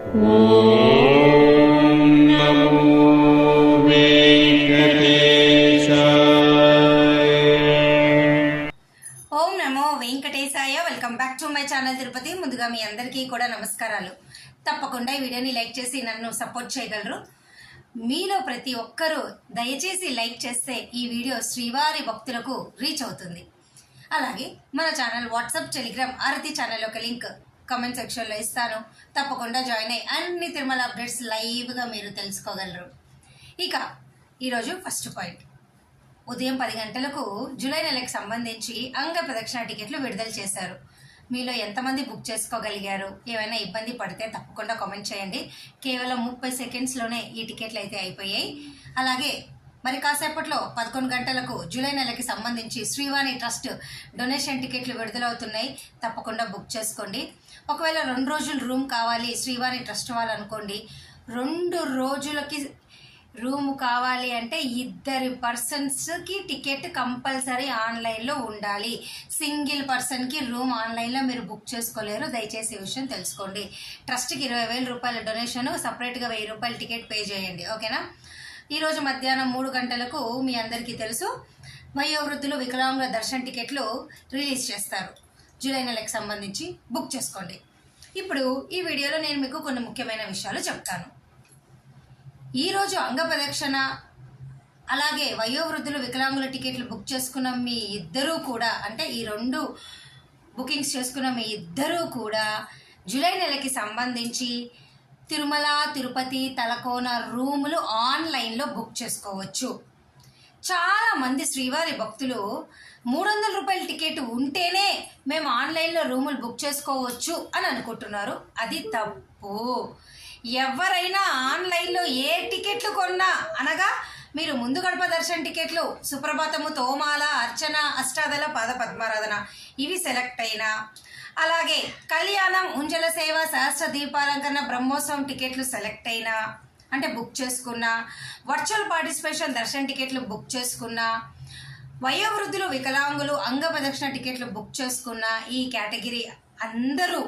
Venkatesaya. Welcome back to my channel Tirupati. ముందుగా మీ అందరికీ కూడా నమస్కారాలు. తప్పకుండా ఈ వీడియోని లైక్ చేసి నన్ను సపోర్ట్ చేయగలరు. మీలో ప్రతి ఒక్కరూ దయచేసి లైక్ చేస్తే ఈ వీడియో శ్రీవారి భక్తులకు రీచ్ అవుతుంది. అలాగే మన ఛానల్ వాట్సాప్, టెలిగ్రామ్, ఆరతి ఛానల్ యొక్క లింక్ కామెంట్ సెక్షన్లో ఇస్తాను. తప్పకుండా జాయిన్ అయ్యి అన్ని తిరుమల అప్డేట్స్ లైవ్గా మీరు తెలుసుకోగలరు. ఇక ఈరోజు ఫస్ట్ పాయింట్, ఉదయం 10 గంటలకు జూలై నెలకు సంబంధించి అంగ ప్రదక్షిణ టికెట్లు విడుదల చేశారు. మీలో ఎంతమంది బుక్ చేసుకోగలిగారు? ఏమైనా ఇబ్బంది పడితే తప్పకుండా కామెంట్ చేయండి. కేవలం 30 సెకండ్స్లోనే ఈ టికెట్లు అయితే అయిపోయాయి. అలాగే మరి కాసేపట్లో 11 గంటలకు జూలై నెలకి సంబంధించి శ్రీవాణి ట్రస్ట్ డొనేషన్ టికెట్లు విడుదలవుతున్నాయి. తప్పకుండా బుక్ చేసుకోండి. ఒకవేళ 2 రోజులు రూమ్ కావాలి శ్రీవాణి ట్రస్ట్ వాళ్ళు అనుకోండి, 2 రోజులకి రూమ్ కావాలి అంటే 2 పర్సన్స్కి టికెట్ కంపల్సరీ ఆన్లైన్లో ఉండాలి. సింగిల్ పర్సన్కి రూమ్ ఆన్లైన్లో మీరు బుక్ చేసుకోలేరు. దయచేసి ఈ విషయం తెలుసుకోండి. ట్రస్ట్కి 20,000 రూపాయల డొనేషన్, సపరేట్గా 1000 రూపాయల టికెట్ పే చేయండి. ఓకేనా? ఈరోజు మధ్యాహ్నం 3 గంటలకు మీ అందరికీ తెలుసు వయోవృద్ధులు వికలాంగుల దర్శన టికెట్లు రిలీజ్ చేస్తారు. జూలై నెలకు సంబంధించి బుక్ చేసుకోండి. ఇప్పుడు ఈ వీడియోలో నేను మీకు కొన్ని ముఖ్యమైన విషయాలు చెప్తాను. ఈరోజు అంగ ప్రదక్షిణ అలాగే వయోవృద్ధులు వికలాంగుల టికెట్లు బుక్ చేసుకున్న మీ ఇద్దరూ కూడా, అంటే ఈ 2 బుకింగ్స్ చేసుకున్న మీ ఇద్దరూ కూడా జూలై నెలకి సంబంధించి తిరుమల, తిరుపతి, తలకోన రూములు ఆన్లైన్లో బుక్ చేసుకోవచ్చు. చాలామంది శ్రీవారి భక్తులు 300 రూపాయల టికెట్ ఉంటేనే మేము ఆన్లైన్లో రూములు బుక్ చేసుకోవచ్చు అని అనుకుంటున్నారు. అది తప్పు. ఎవరైనా ఆన్లైన్లో ఏ టికెట్లు కొన్నా, అనగా మీరు ముందు గడప దర్శన టికెట్లు, సుప్రభాతము, తోమాల, అర్చన, అష్టాదళ, పాద పద్మారాధన ఇవి సెలెక్ట్ అయినా, అలాగే కళ్యాణం, ఉంజల సేవ, సహస్ర దీపాలంకరణ, బ్రహ్మోత్సవం టికెట్లు సెలెక్ట్ అయినా, అంటే బుక్ చేసుకున్నా, వర్చువల్ పార్టిసిపేషన్ దర్శన టికెట్లు బుక్ చేసుకున్నా, వయోవృద్ధులు వికలాంగులు అంగ ప్రదక్షిణ టికెట్లు బుక్ చేసుకున్న ఈ కేటగిరీ అందరూ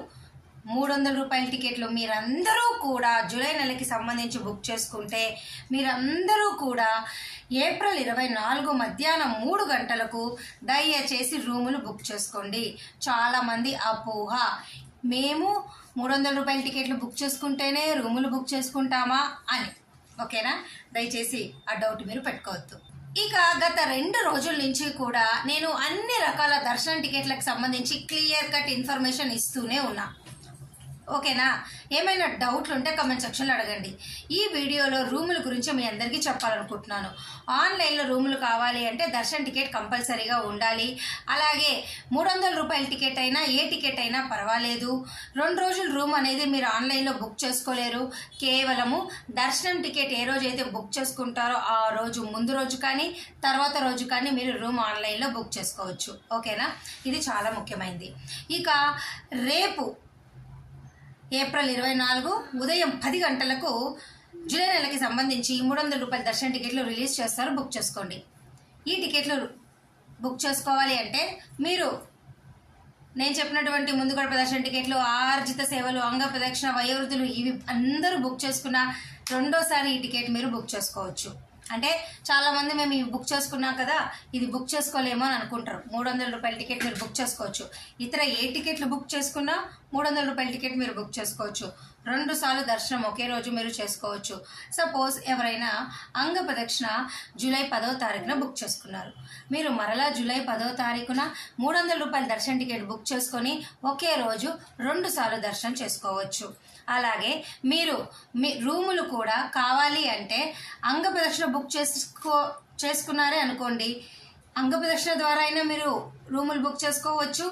300 రూపాయల టికెట్లు మీరందరూ కూడా జూలై నెలకి సంబంధించి బుక్ చేసుకుంటే మీరందరూ కూడా ఏప్రిల్ 24 మధ్యాహ్నం 3 గంటలకు దయచేసి రూములు బుక్ చేసుకోండి. చాలామంది అపోహ, మేము 300 రూపాయల టికెట్లు బుక్ చేసుకుంటేనే రూములు బుక్ చేసుకుంటామా అని. ఓకేనా? దయచేసి ఆ డౌట్ మీరు పెట్టుకోవద్దు. ఇక గత 2 రోజుల నుంచి కూడా నేను అన్ని రకాల దర్శన టికెట్లకు సంబంధించి క్లియర్ కట్ ఇన్ఫర్మేషన్ ఇస్తూనే ఉన్నా. ఓకేనా? ఏమైనా డౌట్లు ఉంటే కామెంట్ సెక్షన్లో అడగండి. ఈ వీడియోలో రూముల గురించి మీ అందరికీ చెప్పాలనుకుంటున్నాను. ఆన్లైన్లో రూములు కావాలి అంటే దర్శన టికెట్ కంపల్సరీగా ఉండాలి. అలాగే 300 రూపాయల టికెట్ అయినా ఏ టికెట్ అయినా పర్వాలేదు. 2 రోజులు రూమ్ అనేది మీరు ఆన్లైన్లో బుక్ చేసుకోలేరు. కేవలము దర్శనం టికెట్ ఏ రోజైతే బుక్ చేసుకుంటారో ఆ రోజు ముందు రోజు కానీ తర్వాత రోజు కానీ మీరు రూమ్ ఆన్లైన్లో బుక్ చేసుకోవచ్చు. ఓకేనా? ఇది చాలా ముఖ్యమైనది. ఇక రేపు ఏప్రిల్ 24 ఉదయం 10 గంటలకు జూలై నెలకి సంబంధించి 300 రూపాయల దర్శన టికెట్లు రిలీజ్ చేస్తారు. బుక్ చేసుకోండి. ఈ టికెట్లు బుక్ చేసుకోవాలి అంటే మీరు నేను చెప్పినటువంటి ముందు గడప దర్శన టికెట్లు, ఆర్జిత సేవలు, అంగ ప్రదక్షిణ, వయోవృద్ధులు ఇవి అందరూ బుక్ చేసుకున్న రెండోసారి ఈ టికెట్ మీరు బుక్ చేసుకోవచ్చు. అంటే చాలామంది మేము ఇవి బుక్ చేసుకున్నాం కదా, ఇది బుక్ చేసుకోలేమో అని అనుకుంటారు. 300 రూపాయల టికెట్ మీరు బుక్ చేసుకోవచ్చు. ఇతర ఏ టికెట్లు బుక్ చేసుకున్నా 300 రూపాయల టికెట్ మీరు బుక్ చేసుకోవచ్చు. 2 సార్లు దర్శనం ఒకే రోజు మీరు చేసుకోవచ్చు. సపోజ్ ఎవరైనా అంగ ప్రదక్షిణ జూలై 10వ తారీఖున బుక్ చేసుకున్నారు, మీరు మరలా జూలై 10వ తారీఖున 300 రూపాయల దర్శన టికెట్ బుక్ చేసుకొని ఒకే రోజు 2 సార్లు దర్శనం చేసుకోవచ్చు. అలాగే మీరు మీ రూములు కూడా కావాలి అంటే అంగ ప్రదక్షిణ బుక్ చేసుకున్నారే అనుకోండి, అంగ ప్రదక్షిణ ద్వారా అయినా మీరు రూములు బుక్ చేసుకోవచ్చు.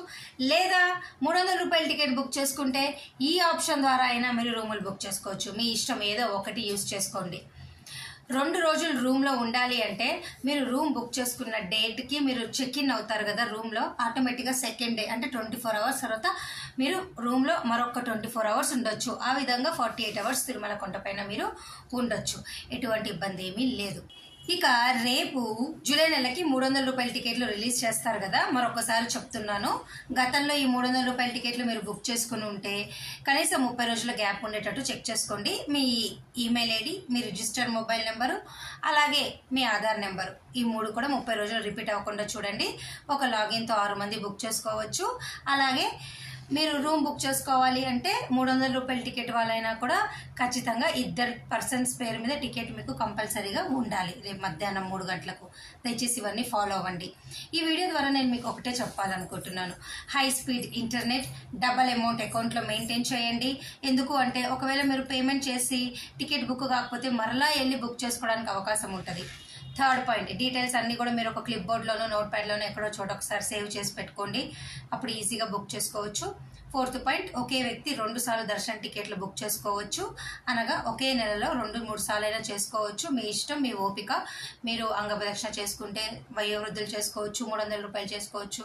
లేదా 300 రూపాయల టికెట్ బుక్ చేసుకుంటే ఈ ఆప్షన్ ద్వారా అయినా మీరు రూములు బుక్ చేసుకోవచ్చు. మీ ఇష్టం, ఏదో ఒకటి యూజ్ చేసుకోండి. 2 రోజులు రూమ్లో ఉండాలి అంటే మీరు రూమ్ బుక్ చేసుకున్న డేట్కి మీరు చెక్ ఇన్ అవుతారు కదా రూమ్లో, ఆటోమేటిక్గా సెకండ్ డే అంటే 24 అవర్స్ తర్వాత మీరు రూమ్లో మరొక 24 అవర్స్ ఉండొచ్చు. ఆ విధంగా 48 అవర్స్ తిరుమల కొండపైన మీరు ఉండొచ్చు. ఎటువంటి ఇబ్బంది ఏమీ లేదు. ఇక రేపు జూలై నెలకి 300 రూపాయల టికెట్లు రిలీజ్ చేస్తారు కదా, మరొకసారి చెప్తున్నాను. గతంలో ఈ 300 రూపాయల టికెట్లు మీరు బుక్ చేసుకుని ఉంటే కనీసం 30 రోజుల గ్యాప్ ఉండేటట్టు చెక్ చేసుకోండి. మీ ఈమెయిల్ ఐడి, మీ రిజిస్టర్ మొబైల్ నెంబరు, అలాగే మీ ఆధార్ నెంబరు, ఈ 3 కూడా 30 రోజులు రిపీట్ అవ్వకుండా చూడండి. ఒక లాగిన్తో 6 మంది బుక్ చేసుకోవచ్చు. అలాగే మీరు రూమ్ బుక్ చేసుకోవాలి అంటే 300 రూపాయల టికెట్ వాళ్ళైనా కూడా ఖచ్చితంగా 2 పర్సన్స్ పేరు మీద టికెట్ మీకు కంపల్సరీగా ఉండాలి రేపు మధ్యాహ్నం 3 గంటలకు. దయచేసి ఇవన్నీ ఫాలో అవ్వండి. ఈ వీడియో ద్వారా నేను మీకు ఒకటే చెప్పాలనుకుంటున్నాను. High speed internet double amount అకౌంట్లో మెయింటైన్ చేయండి. ఎందుకు అంటే ఒకవేళ మీరు పేమెంట్ చేసి టికెట్ బుక్ కాకపోతే మరలా వెళ్ళి బుక్ చేసుకోవడానికి అవకాశం ఉంటుంది. థర్డ్ పాయింట్, డీటెయిల్స్ అన్నీ కూడా మీరు ఒక క్లిప్ బోర్డ్లోనో నోట్ ప్యాడ్లోనో ఎక్కడో చోట ఒకసారి సేవ్ చేసి పెట్టుకోండి. అప్పుడు ఈజీగా బుక్ చేసుకోవచ్చు. ఫోర్త్ పాయింట్, ఒకే వ్యక్తి 2 సార్లు దర్శన టికెట్లు బుక్ చేసుకోవచ్చు. అనగా ఒకే నెలలో 2-3 సార్లు అయినా చేసుకోవచ్చు. మీ ఇష్టం, మీ ఓపిక. మీరు అంగప్రదక్షిణ చేసుకుంటే వయోవృద్ధులు చేసుకోవచ్చు, 300 రూపాయలు చేసుకోవచ్చు.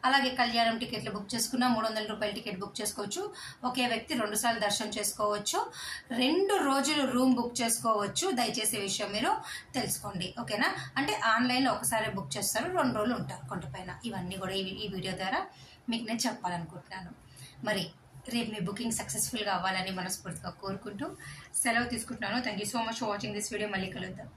అలాగే కళ్యాణం టికెట్లు బుక్ చేసుకున్నా 300 రూపాయల టికెట్ బుక్ చేసుకోవచ్చు. ఒకే వ్యక్తి 2 సార్లు దర్శనం చేసుకోవచ్చు. 2 రోజులు రూమ్ బుక్ చేసుకోవచ్చు. దయచేసి ఈ విషయం మీరు తెలుసుకోండి, ఓకేనా? అంటే ఆన్లైన్లో ఒకసారి బుక్ చేస్తారు, 2 రోజులు ఉంటారు కొండపైన. ఇవన్నీ కూడా ఈ వీడియో ద్వారా మీకు నేను చెప్పాలనుకుంటున్నాను. మరి రేపు మీ బుకింగ్ సక్సెస్ఫుల్గా అవ్వాలని మనస్ఫూర్తిగా కోరుకుంటూ సెలవు తీసుకుంటున్నాను. Thank you so much for watching this video. మళ్ళీ కలుద్దాం.